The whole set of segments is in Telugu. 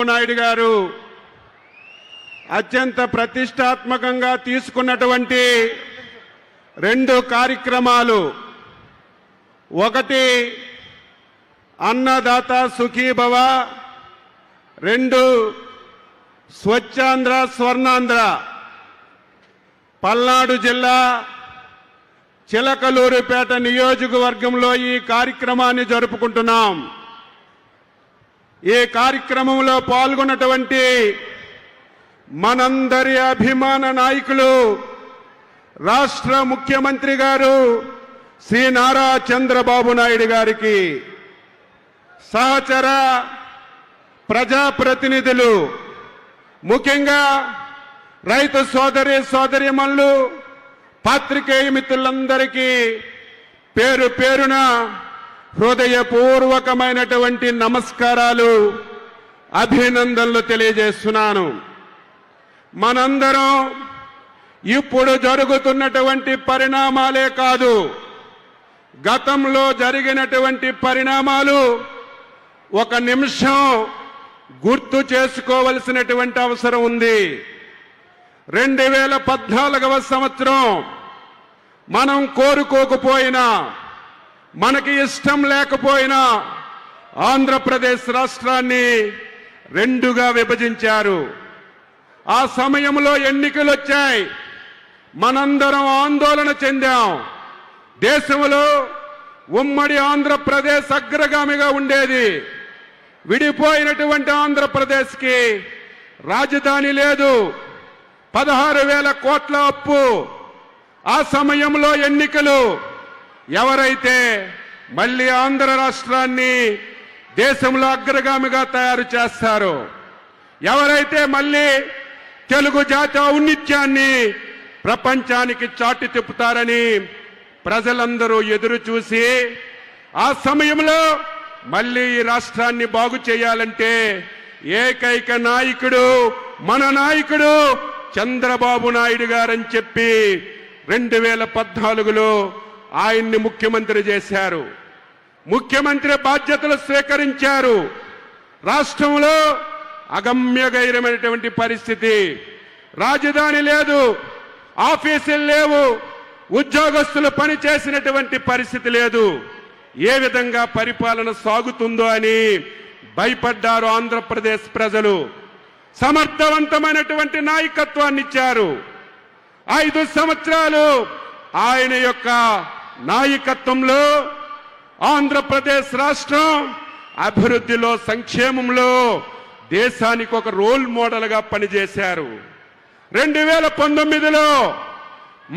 నాయుడు గారు అత్యంత ప్రతిష్టాత్మకంగా తీసుకున్నటువంటి రెండు కార్యక్రమాలు, ఒకటి అన్నదాత సుఖీభవ, రెండు స్వచ్ఛాంధ్ర స్వర్ణాంధ్ర. పల్నాడు జిల్లా చిలకలూరుపేట నియోజకవర్గంలో ఈ కార్యక్రమాన్ని జరుపుకుంటున్నాం. ఈ కార్యక్రమంలో పాల్గొన్నటువంటి మనందరి అభిమాన నాయకులు రాష్ట్ర ముఖ్యమంత్రి గారు శ్రీ నారా చంద్రబాబు నాయుడు గారికి, సహచర ప్రజాప్రతినిధులు, ముఖ్యంగా రైతు సోదరి సోదరీమణులు, పాత్రికేయ మిత్రులందరికీ పేరు పేరున హృదయపూర్వకమైనటువంటి నమస్కారాలు, అభినందనలు తెలియజేస్తున్నాను. మనందరం ఇప్పుడు జరుగుతున్నటువంటి పరిణామాలే కాదు, గతంలో జరిగినటువంటి పరిణామాలు ఒక నిమిషం గుర్తు చేసుకోవలసినటువంటి అవసరం ఉంది. 2014వ సంవత్సరం మనం కోరుకోకపోయినా, మనకి ఇష్టం లేకపోయినా ఆంధ్రప్రదేశ్ రాష్ట్రాన్ని రెండుగా విభజించారు. ఆ సమయంలో ఎన్నికలు వచ్చాయి. మనందరం ఆందోళన చెందాం. దేశంలో ఉమ్మడి ఆంధ్రప్రదేశ్ అగ్రగామిగా ఉండేది. విడిపోయినటువంటి ఆంధ్రప్రదేశ్కి రాజధాని లేదు, 16,000 కోట్ల అప్పు. ఆ సమయంలో ఎన్నికలు. ఎవరైతే మళ్ళీ ఆంధ్ర రాష్ట్రాన్ని దేశంలో అగ్రగామిగా తయారు చేస్తారో, ఎవరైతే మళ్ళీ తెలుగు జాతి ఔన్నిత్యాన్ని ప్రపంచానికి చాటి తిప్పుతారని ప్రజలందరూ ఎదురు చూసి, ఆ సమయంలో మళ్ళీ ఈ రాష్ట్రాన్ని బాగు చేయాలంటే ఏకైక నాయకుడు మన నాయకుడు చంద్రబాబు నాయుడు గారని చెప్పి 2014లో ఆయన్ని ముఖ్యమంత్రి చేశారు. ముఖ్యమంత్రి బాధ్యతలు స్వీకరించారు. రాష్ట్రంలో అగమ్యగైరమైనటువంటి పరిస్థితి. రాజధాని లేదు, ఆఫీసులు లేవు, ఉద్యోగస్తులు పనిచేసినటువంటి పరిస్థితి లేదు. ఏ విధంగా పరిపాలన సాగుతుందో అని భయపడ్డారు ఆంధ్రప్రదేశ్ ప్రజలు. సమర్థవంతమైనటువంటి నాయకత్వాన్ని ఇచ్చారు. 5 సంవత్సరాలు ఆయన యొక్క నాయకత్వంలో ఆంధ్రప్రదేశ్ రాష్ట్రం అభివృద్ధిలో, సంక్షేమంలో దేశానికి ఒక రోల్ మోడల్గా పనిచేశారు. 2019లో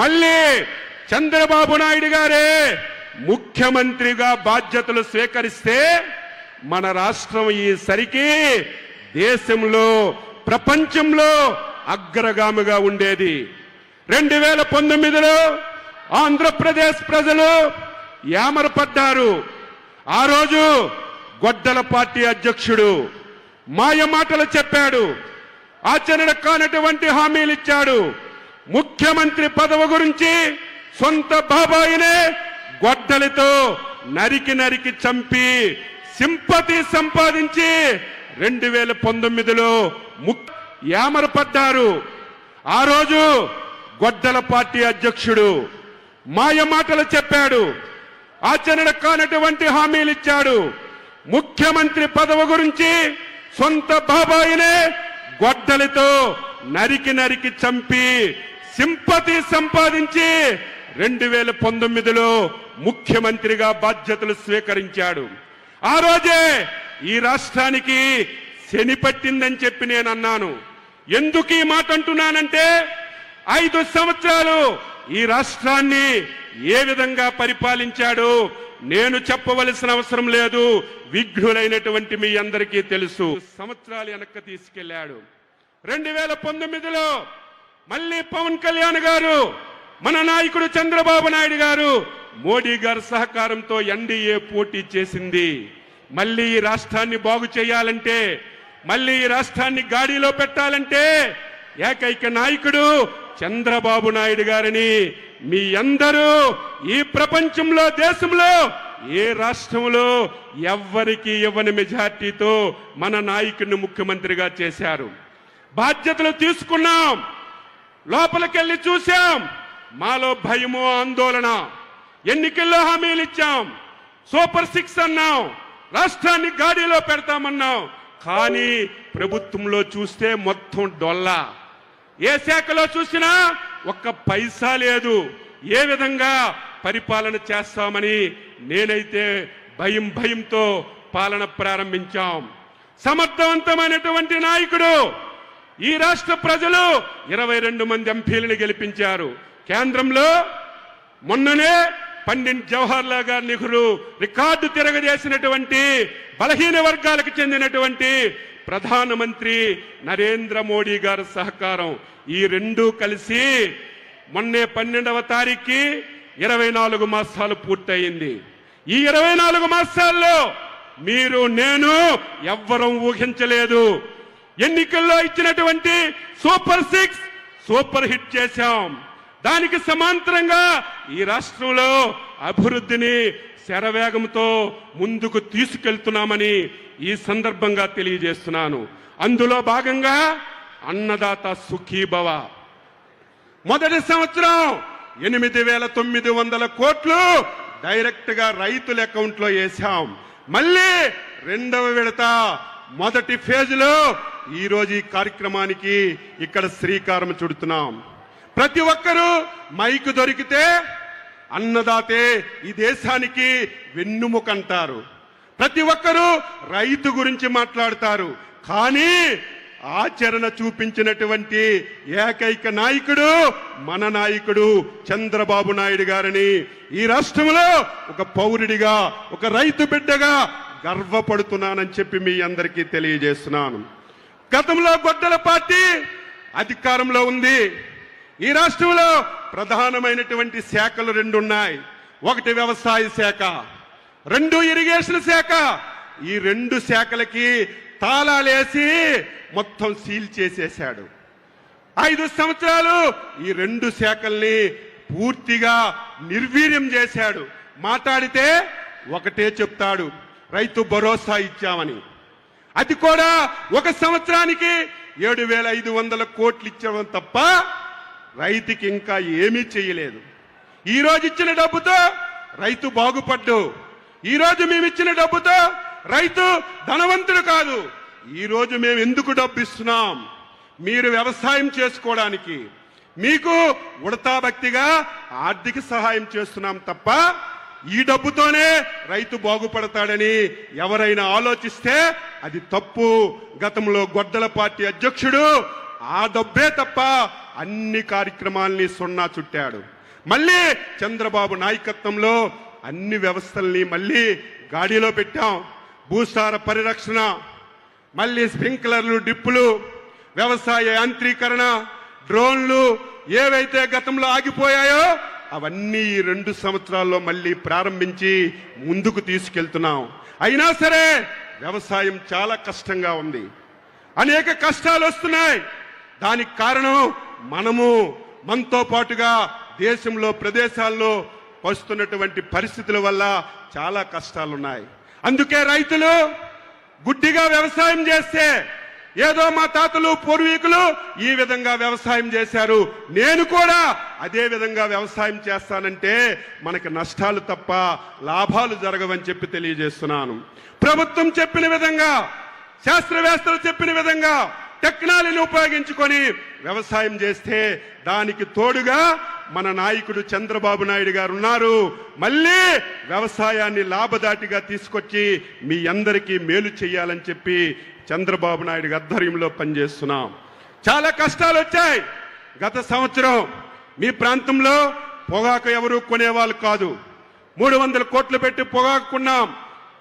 మళ్ళీ చంద్రబాబు నాయుడు గారే ముఖ్యమంత్రిగా బాధ్యతలు స్వీకరిస్తే మన రాష్ట్రం ఈసరికి దేశంలో, ప్రపంచంలో అగ్రగామిగా ఉండేది. 2019లో ఆంధ్రప్రదేశ్ ప్రజలు యామరపడ్డారు. ఆ రోజు గొడ్డల పార్టీ అధ్యక్షుడు మాయ మాటలు చెప్పాడు, ఆచరణ కానటువంటి హామీలు ఇచ్చాడు. ముఖ్యమంత్రి పదవి గురించి సొంత బాబాయినే గొడ్డలితో నరికి నరికి చంపి సింపతి సంపాదించి 2019లో యామరపడ్డారు. ఆ రోజు గొడ్డల పార్టీ అధ్యక్షుడు మాయ మాటలు చెప్పాడు, ఆచరణ కానటువంటి హామీలు ఇచ్చాడు. ముఖ్యమంత్రి పదవి గురించి సొంత బాబాయినే గొడ్డలితో నరికి నరికి చంపి సింపతి సంపాదించి 2019లో ముఖ్యమంత్రిగా బాధ్యతలు స్వీకరించాడు. ఆ రోజే ఈ రాష్ట్రానికి శని పట్టిందని చెప్పి నేను అన్నాను. ఎందుకు ఈ మాట అంటున్నానంటే, 5 సంవత్సరాలు ఈ రాష్ట్రాన్ని ఏ విధంగా పరిపాలించాడు నేను చెప్పవలసిన అవసరం లేదు, విఘ్నులైనటువంటి మీ అందరికీ తెలుసు. సంవత్సరాలు వెనక్కి తీసుకెళ్లాడు. 2019లో మళ్ళీ పవన్ కళ్యాణ్ గారు, మన నాయకుడు చంద్రబాబు నాయుడు గారు, మోడీ గారి సహకారంతో ఎన్డీఏ పోటీ చేసింది. మళ్ళీ ఈ రాష్ట్రాన్ని బాగు చేయాలంటే, మళ్ళీ ఈ రాష్ట్రాన్ని గాడిలో పెట్టాలంటే ఏకైక నాయకుడు చంద్రబాబు నాయుడు గారిని మీ అందరూ ఈ ప్రపంచంలో, దేశంలో ఏ రాష్ట్రంలో ఎవ్వరికి ఇవ్వని మెజార్టీతో మన నాయకుడిని ముఖ్యమంత్రిగా చేశారు. బాధ్యతలు తీసుకున్నాం, లోపలికెళ్ళి చూశాం, మాలో భయమో ఆందోళన. ఎన్నికల్లో హామీలు ఇచ్చాం, సూపర్ 6 అన్నాం, రాష్ట్రాన్ని గాడిలో పెడతామన్నాం. కానీ ప్రభుత్వంలో చూస్తే మొత్తం డొల్లా. ఏ శాఖలో చూసినా ఒక్క పైసా లేదు. ఏ విధంగా పరిపాలన చేస్తామని నేనైతే భయంతో పాలన ప్రారంభించాం. సమర్థవంతమైనటువంటి నాయకుడు. ఈ రాష్ట్ర ప్రజలు 22 మంది ఎంపీలను గెలిపించారు. కేంద్రంలో మొన్ననే పండిట్ జవహర్లాల్ నెహ్రూ రికార్డు తిరగజేసినటువంటి బలహీన వర్గాలకు చెందినటువంటి ప్రధానమంత్రి నరేంద్ర మోడీ గారి సహకారం, ఈ రెండూ కలిసి మొన్నే 12వ తారీఖుకి 24 మాసాలు పూర్తయింది. ఈ 24 మాసాల్లో మీరు నేను ఎవ్వరం ఊహించలేదు. ఎన్నికల్లో ఇచ్చినటువంటి సూపర్ 6 సూపర్ హిట్ చేశాం. దానికి సమాంతరంగా ఈ రాష్ట్రంలో అభివృద్ధిని శరవేగంతో ముందుకు తీసుకెళ్తున్నామని ఈ సందర్భంగా తెలియజేస్తున్నాను. అందులో భాగంగా అన్నదాత సుఖీభవ మొదటి సంవత్సరం 8,900 కోట్లు డైరెక్ట్ గా రైతుల అకౌంట్లో వేశాం. మళ్ళీ రెండవ విడత మొదటి ఫేజ్ లో ఈ రోజు ఈ కార్యక్రమానికి ఇక్కడ శ్రీకారం చుడుతున్నాం. ప్రతి ఒక్కరూ మైకు దొరికితే అన్నదాతే ఈ దేశానికి వెన్నుముకంటారు. ప్రతి ఒక్కరూ రైతు గురించి మాట్లాడతారు. కానీ ఆచరణ చూపించినటువంటి ఏకైక నాయకుడు మన నాయకుడు చంద్రబాబు నాయుడు గారిని ఈ రాష్ట్రంలో ఒక పౌరుడిగా, ఒక రైతు బిడ్డగా గర్వపడుతున్నానని చెప్పి మీ అందరికీ తెలియజేస్తున్నాను. గతంలో గొడ్డల పార్టీ అధికారంలో ఉంది. ఈ రాష్ట్రంలో ప్రధానమైనటువంటి శాఖలు 2 ఉన్నాయి. ఒకటి వ్యవసాయ శాఖ, 2 ఇరిగేషన్ శాఖ. ఈ 2 శాఖలకి తాళాలేసి మొత్తం సీల్ చేసేశాడు. 5 సంవత్సరాలు ఈ 2 శాఖల్ని పూర్తిగా నిర్వీర్యం చేశాడు. మాట్లాడితే ఒకటే చెప్తాడు, రైతు భరోసా ఇచ్చామని. అది కూడా 1 సంవత్సరానికి 7,500 కోట్లు ఇచ్చామని తప్ప రైతుకి ఇంకా ఏమీ చేయలేదు. ఈ రోజు ఇచ్చిన డబ్బుతో రైతు బాగుపడ్డు. ఈ రోజు మేము ఇచ్చిన డబ్బుతో రైతు ధనవంతుడు కాదు. ఈ రోజు మేము ఎందుకు డబ్బు ఇస్తున్నాం? మీరు వ్యవసాయం చేసుకోవడానికి, మీకు ఉడతా భక్తిగా ఆర్థిక సహాయం చేస్తున్నాం తప్ప ఈ డబ్బుతోనే రైతు బాగుపడతాడని ఎవరైనా ఆలోచిస్తే అది తప్పు. గతంలో గొడ్డల పార్టీ అధ్యక్షుడు ఆ డబ్బే తప్ప అన్ని కార్యక్రమాల్ని సున్నా చుట్టాడు. మళ్ళీ చంద్రబాబు నాయకత్వంలో అన్ని వ్యవస్థల్ని మళ్ళీ గాడిలో పెట్టాం. భూసార పరిరక్షణ, మళ్ళీ స్ప్రింక్లర్లు, డ్రిప్పులు, వ్యవసాయ యాంత్రీకరణ, డ్రోన్లు ఏవైతే గతంలో ఆగిపోయాయో అవన్నీ 2 సంవత్సరాల్లో మళ్ళీ ప్రారంభించి ముందుకు తీసుకెళ్తున్నాం. అయినా సరే వ్యవసాయం చాలా కష్టంగా ఉంది. అనేక కష్టాలు వస్తున్నాయి. దానికి కారణం మనతో పాటుగా దేశంలో ప్రదేశాల్లో వస్తున్నటువంటి పరిస్థితుల వల్ల చాలా కష్టాలున్నాయి. అందుకే రైతులు గుడ్డిగా వ్యవసాయం చేస్తే, ఏదో మా తాతలు పూర్వీకులు ఈ విధంగా వ్యవసాయం చేశారు, నేను కూడా అదే విధంగా వ్యవసాయం చేస్తానంటే మనకి నష్టాలు తప్ప లాభాలు జరగవని చెప్పి తెలియజేస్తున్నాను. ప్రభుత్వం చెప్పిన విధంగా, శాస్త్రవేత్తలు చెప్పిన విధంగా టెక్నాలజీని ఉపయోగించుకొని వ్యవసాయం చేస్తే దానికి తోడుగా మన నాయకుడు చంద్రబాబు నాయుడు గారు ఉన్నారు. మళ్ళీ వ్యవసాయాన్ని లాభదాటిగా తీసుకొచ్చి మీ అందరికీ మేలు చేయాలని చెప్పి చంద్రబాబు నాయుడు ఆధ్వర్యంలో పనిచేస్తున్నాం. చాలా కష్టాలు వచ్చాయి. గత సంవత్సరం మీ ప్రాంతంలో పొగాకు ఎవరు కొనేవాళ్ళు కాదు. 300 కోట్లు పెట్టి పొగాకు కొన్నాం.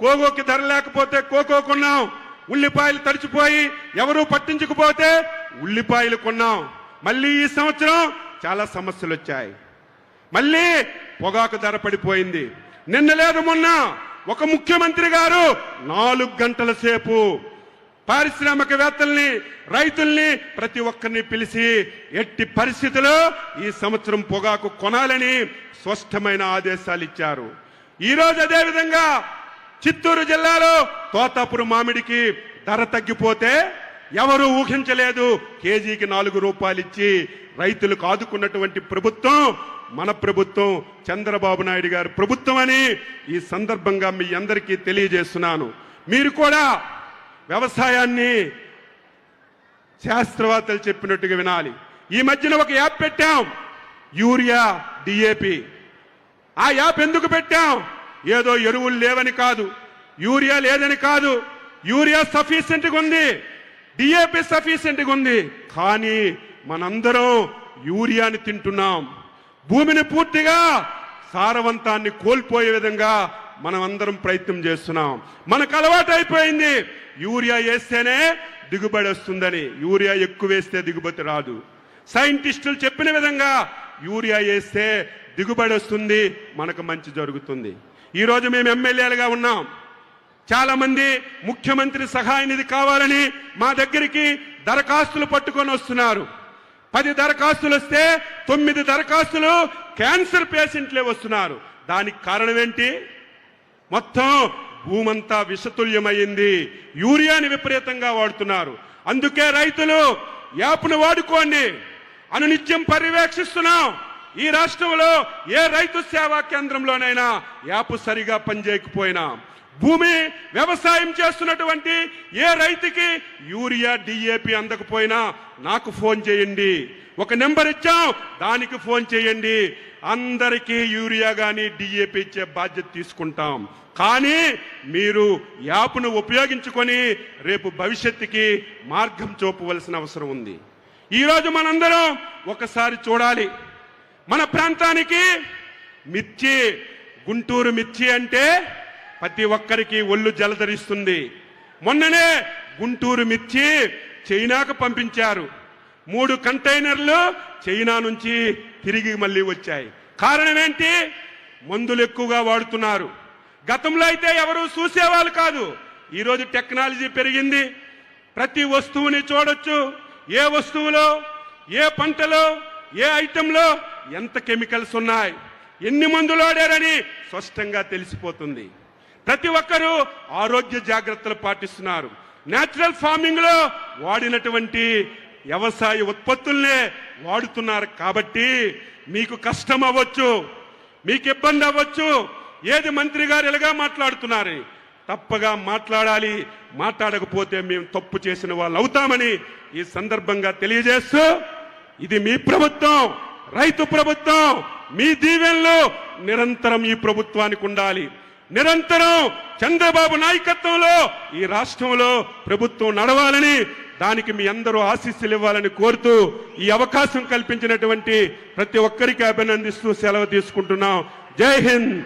కోకోకి ధర లేకపోతే కోకో కొన్నాం. ఉల్లిపాయలు తడిచిపోయి ఎవరూ పట్టించుకుపోతే ఉల్లిపాయలు కొన్నాం. మళ్ళీ ఈ సంవత్సరం చాలా సమస్యలు వచ్చాయి. మళ్ళీ పొగాకు ధర పడిపోయింది. నిన్న లేదు మొన్న ఒక ముఖ్యమంత్రి గారు 4 గంటల సేపు పారిశ్రామికవేత్తల్ని, రైతుల్ని ప్రతి ఒక్కరిని పిలిచి ఎట్టి పరిస్థితుల్లో ఈ సంవత్సరం పొగాకు కొనాలని స్పష్టమైన ఆదేశాలు ఇచ్చారు. ఈరోజు అదే విధంగా చిత్తూరు జిల్లాలో తోతాపురం మామిడికి ధర తగ్గిపోతే ఎవరు ఊహించలేదు. కేజీకి 4 రూపాయలు ఇచ్చి రైతులకు ఆదుకున్నటువంటి ప్రభుత్వం మన ప్రభుత్వం, చంద్రబాబు నాయుడు గారి ప్రభుత్వం అని ఈ సందర్భంగా మీ అందరికీ తెలియజేస్తున్నాను. మీరు కూడా వ్యవసాయాన్ని శాస్త్రవేత్తలు చెప్పినట్టుగా వినాలి. ఈ మధ్యన ఒక యాప్ పెట్టాం, యూరియా డిఏపి. ఆ యాప్ ఎందుకు పెట్టాం? ఏదో ఎరువులు లేవని కాదు, యూరియా లేదని కాదు. యూరియా సఫిషియెంట్గా ఉంది, డిఏపి సఫిషియెంట్గా ఉంది. కానీ మనందరం యూరియాని తింటున్నాం. భూమిని పూర్తిగా సారవంతాన్ని కోల్పోయే విధంగా మనం అందరం ప్రయత్నం చేస్తున్నాం. మనకు అలవాటు అయిపోయింది యూరియా వేస్తేనే దిగుబడి వస్తుందని. యూరియా ఎక్కువ వేస్తే దిగుబడి రాదు. సైంటిస్టులు చెప్పిన విధంగా యూరియా వేస్తే దిగుబడి వస్తుంది, మనకు మంచి జరుగుతుంది. ఈరోజు మేము ఎమ్మెల్యేలుగా ఉన్నాం. చాలా మంది ముఖ్యమంత్రి సహాయ నిధి కావాలని మా దగ్గరికి దరఖాస్తులు పట్టుకొని వస్తున్నారు. 10 దరఖాస్తులు వస్తే 9 దరఖాస్తులు క్యాన్సర్ పేషెంట్లే వస్తున్నారు. దానికి కారణం ఏంటి? మొత్తం భూమంతా విషతుల్యమైంది. యూరియాని విపరీతంగా వాడుతున్నారు. అందుకే రైతులు యాప్ను వాడుకోండి. అనునిత్యం పర్యవేక్షిస్తున్నాం. ఈ రాష్ట్రంలో ఏ రైతు సేవా కేంద్రంలోనైనా యాప్ సరిగా పనిచేయకపోయినా, భూమి వ్యవసాయం చేస్తున్నటువంటి ఏ రైతుకి యూరియా డిఏపి అందకపోయినా నాకు ఫోన్ చేయండి. ఒక నెంబర్ ఇచ్చాం, దానికి ఫోన్ చేయండి. అందరికీ యూరియా గాని డిఏపి ఇచ్చే బాధ్యత తీసుకుంటాం. కానీ మీరు యాప్ను ఉపయోగించుకొని రేపు భవిష్యత్తుకి మార్గం చూపవలసిన అవసరం ఉంది. ఈరోజు మనందరం ఒకసారి చూడాలి. మన ప్రాంతానికి మిర్చి, గుంటూరు మిర్చి అంటే ప్రతి ఒక్కరికి ఒళ్ళు జలధరిస్తుంది. మొన్ననే గుంటూరు మిర్చి చైనాకు పంపించారు. 3 కంటైనర్లు చైనా నుంచి తిరిగి మళ్ళీ వచ్చాయి. కారణం ఏంటి? మందులు ఎక్కువగా వాడుతున్నారు. గతంలో అయితే ఎవరు చూసేవాళ్ళు కాదు. ఈరోజు టెక్నాలజీ పెరిగింది. ప్రతి వస్తువుని చూడొచ్చు. ఏ వస్తువులో, ఏ పంటలో, ఏ ఐటెంలో ఎంత కెమికల్స్ ఉన్నాయి, ఎన్ని మందులు వాడారని స్పష్టంగా తెలిసిపోతుంది. ప్రతి ఒక్కరూ ఆరోగ్య జాగ్రత్తలు పాటిస్తున్నారు. నేచురల్ ఫార్మింగ్ లో వాడినటువంటి వ్యవసాయ ఉత్పత్తుల్నే వాడుతున్నారు. కాబట్టి మీకు కష్టం అవ్వచ్చు, మీకు ఇబ్బంది అవ్వచ్చు. ఏది మంత్రి గారు ఎలాగా మాట్లాడుతున్నారు, తప్పగా మాట్లాడాలి. మాట్లాడకపోతే మేము తప్పు చేసిన వాళ్ళు అవుతామని ఈ సందర్భంగా తెలియజేస్తూ, ఇది మీ ప్రభుత్వం, రైతు ప్రభుత్వం. మీ దీవెనలు నిరంతరం ఈ ప్రభుత్వానికి ఉండాలి. నిరంతరం చంద్రబాబు నాయకత్వంలో ఈ రాష్ట్రంలో ప్రభుత్వం నడవాలని, దానికి మీ అందరూ ఆశీస్సులు ఇవ్వాలని కోరుతూ ఈ అవకాశం కల్పించినటువంటి ప్రతి ఒక్కరికి అభినందిస్తూ సెలవు తీసుకుంటున్నాం. జై హింద్.